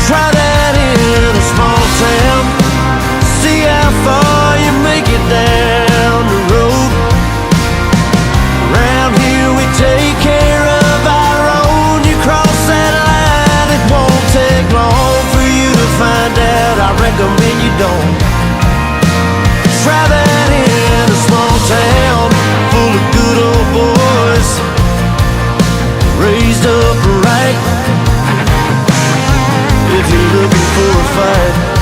Try that in a small town, see how far you make it down the road. Around here we take care of our own. You cross that line, it won't take long for you to find out. I recommend you don't. Try that in a small town full of good old boys, raised up right. If you're looking for a fight,